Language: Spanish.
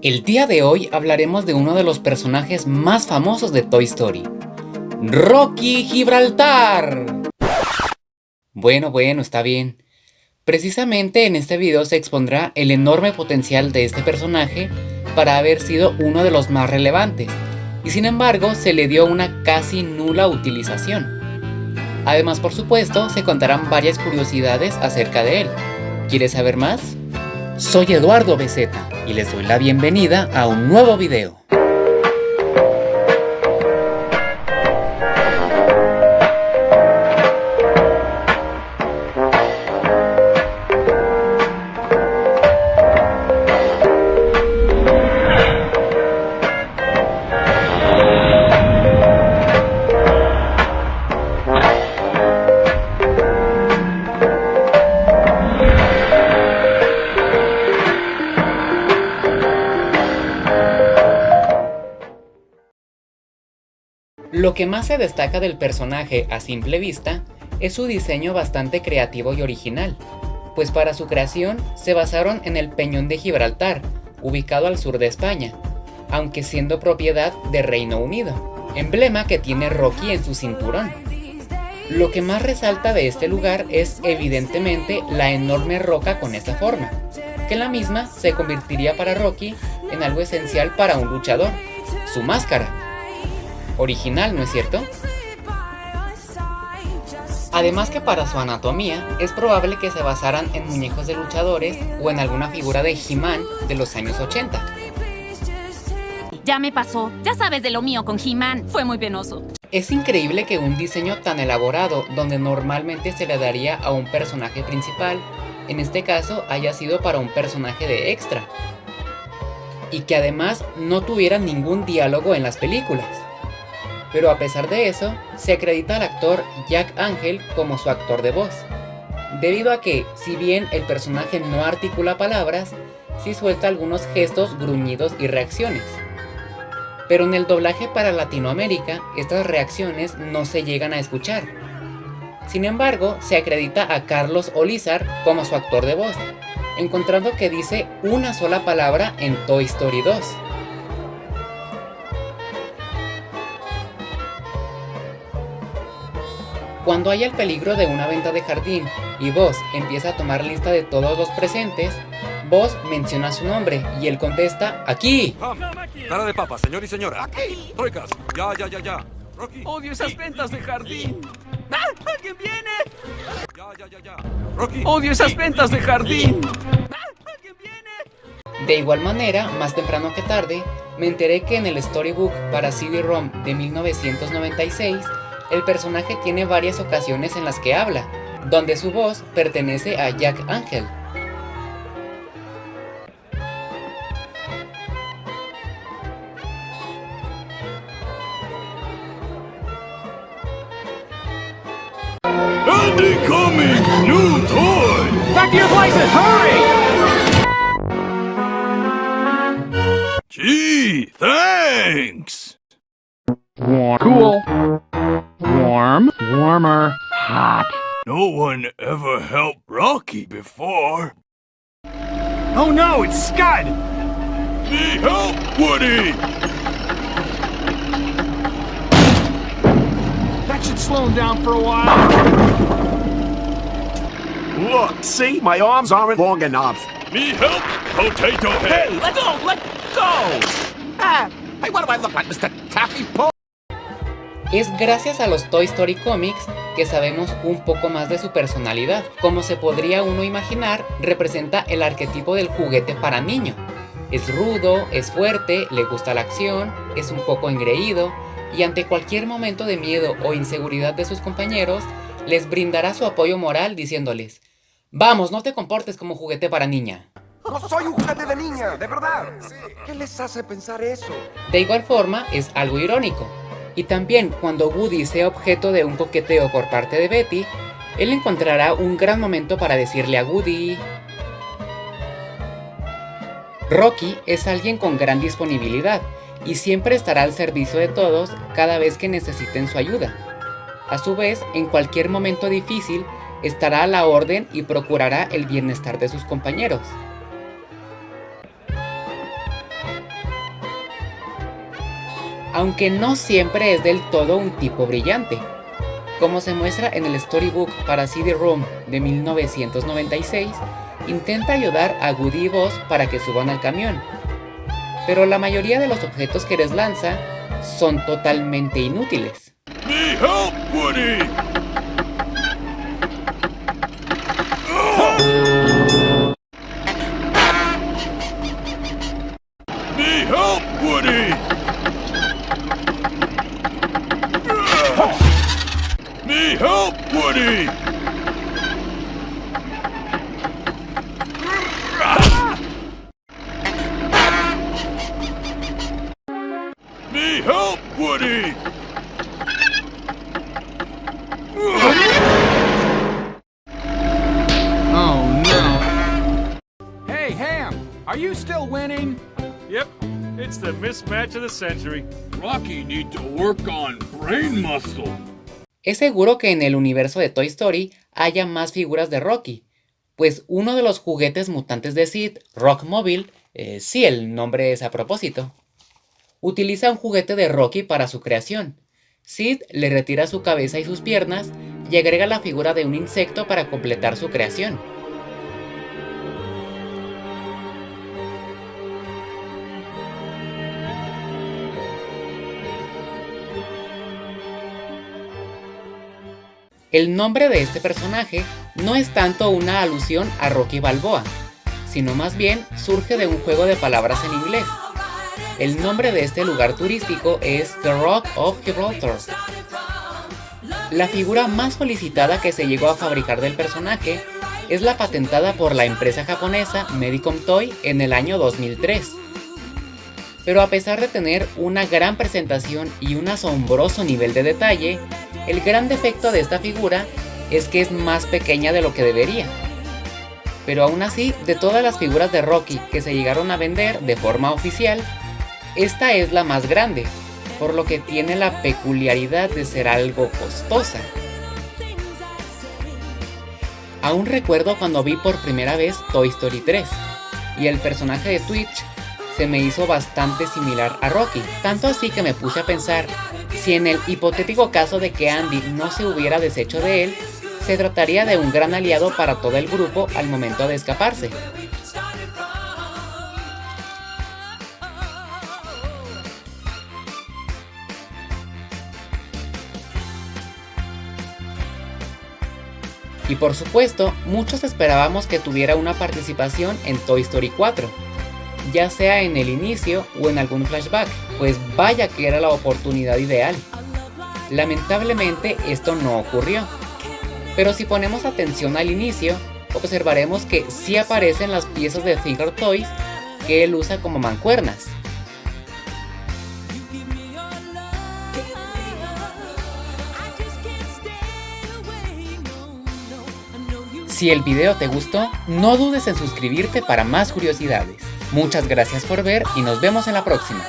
El día de hoy hablaremos de uno de los personajes más famosos de Toy Story, Rocky Gibraltar. Bueno, está bien. Precisamente en este video se expondrá el enorme potencial de este personaje para haber sido uno de los más relevantes, y sin embargo se le dio una casi nula utilización. Además, por supuesto, se contarán varias curiosidades acerca de él. ¿Quieres saber más? Soy Eduardo Beceta y les doy la bienvenida a un nuevo video. Lo que más se destaca del personaje a simple vista es su diseño bastante creativo y original, pues para su creación se basaron en el Peñón de Gibraltar, ubicado al sur de España, aunque siendo propiedad de Reino Unido, emblema que tiene Rocky en su cinturón. Lo que más resalta de este lugar es evidentemente la enorme roca con esta forma, que la misma se convertiría para Rocky en algo esencial para un luchador, su máscara. Original, ¿no es cierto? Además que para su anatomía es probable que se basaran en muñecos de luchadores o en alguna figura de He-Man de los años 80. Ya me pasó, ya sabes de lo mío con He-Man, fue muy penoso. Es increíble que un diseño tan elaborado, donde normalmente se le daría a un personaje principal, en este caso haya sido para un personaje de extra, y que además no tuviera ningún diálogo en las películas. Pero a pesar de eso, se acredita al actor Jack Angel como su actor de voz, debido a que, si bien el personaje no articula palabras, sí suelta algunos gestos, gruñidos y reacciones. Pero en el doblaje para Latinoamérica, estas reacciones no se llegan a escuchar. Sin embargo, se acredita a Carlos Olizar como su actor de voz, encontrando que dice una sola palabra en Toy Story 2. Cuando hay el peligro de una venta de jardín y Buzz empieza a tomar lista de todos los presentes, Buzz menciona su nombre y él contesta ¡aquí! Cara de papa, señor y señora. ¡Aquí! Troicas, ya. Rocky. ¡Odio esas ventas de jardín! ¡Ah! ¡Alguien viene! Ya. Rocky. ¡Odio esas ventas de jardín! ¡Ah! ¡Alguien viene! De igual manera, más temprano que tarde, me enteré que en el storybook para CD-ROM de 1996, el personaje tiene varias ocasiones en las que habla, donde su voz pertenece a Jack Angel. Andy coming! New toy! ¡Back to your places! ¡Hurry! Gee, thanks! Cool. Warm. Warmer. Hot. No one ever helped Rocky before. Oh no, it's Scud! Me help, Woody! That should slow him down for a while. Look, see? My arms aren't long enough. Me help, Potato Head! Hey, let go! Ah, hey, what do I look like, Mr. Taffy Pull? Es gracias a los Toy Story Comics que sabemos un poco más de su personalidad. Como se podría uno imaginar, representa el arquetipo del juguete para niño. Es rudo, es fuerte, le gusta la acción, es un poco engreído y ante cualquier momento de miedo o inseguridad de sus compañeros, les brindará su apoyo moral diciéndoles: «Vamos, no te comportes como juguete para niña». No soy un juguete de niña, de verdad. ¿Qué les hace pensar eso? De igual forma, es algo irónico. Y también cuando Woody sea objeto de un coqueteo por parte de Betty, él encontrará un gran momento para decirle a Woody: Rocky es alguien con gran disponibilidad y siempre estará al servicio de todos cada vez que necesiten su ayuda. A su vez, en cualquier momento difícil, estará a la orden y procurará el bienestar de sus compañeros. aunque no siempre es del todo un tipo brillante, como se muestra en el storybook para CD-ROM de 1996. Intenta ayudar a Woody y Buzz para que suban al camión, pero la mayoría de los objetos que les lanza son totalmente inútiles. Me help, Woody! Me help, Woody! Me help, Woody! Me help, Woody! Oh no. Hey, Ham, are you still winning? Yep, it's the mismatch of the century. Rocky need to work on brain muscle. Es seguro que en el universo de Toy Story haya más figuras de Rocky, pues uno de los juguetes mutantes de Sid, Rockmobile, sí, el nombre es a propósito, utiliza un juguete de Rocky para su creación. Sid le retira su cabeza y sus piernas y agrega la figura de un insecto para completar su creación. El nombre de este personaje no es tanto una alusión a Rocky Balboa, sino más bien surge de un juego de palabras en inglés. El nombre de este lugar turístico es The Rock of Gibraltar. La figura más solicitada que se llegó a fabricar del personaje es la patentada por la empresa japonesa Medicom Toy en el año 2003. Pero a pesar de tener una gran presentación y un asombroso nivel de detalle, el gran defecto de esta figura es que es más pequeña de lo que debería. Pero aún así, de todas las figuras de Rocky que se llegaron a vender de forma oficial, esta es la más grande, por lo que tiene la peculiaridad de ser algo costosa. Aún recuerdo cuando vi por primera vez Toy Story 3, y el personaje de Twitch se me hizo bastante similar a Rocky, tanto así que me puse a pensar si en el hipotético caso de que Andy no se hubiera deshecho de él, se trataría de un gran aliado para todo el grupo al momento de escaparse. Y por supuesto, muchos esperábamos que tuviera una participación en Toy Story 4, ya sea en el inicio o en algún flashback, pues vaya que era la oportunidad ideal. Lamentablemente esto no ocurrió, pero si ponemos atención al inicio, observaremos que sí aparecen las piezas de Finger Toys que él usa como mancuernas. Si el video te gustó, no dudes en suscribirte para más curiosidades. Muchas gracias por ver y nos vemos en la próxima.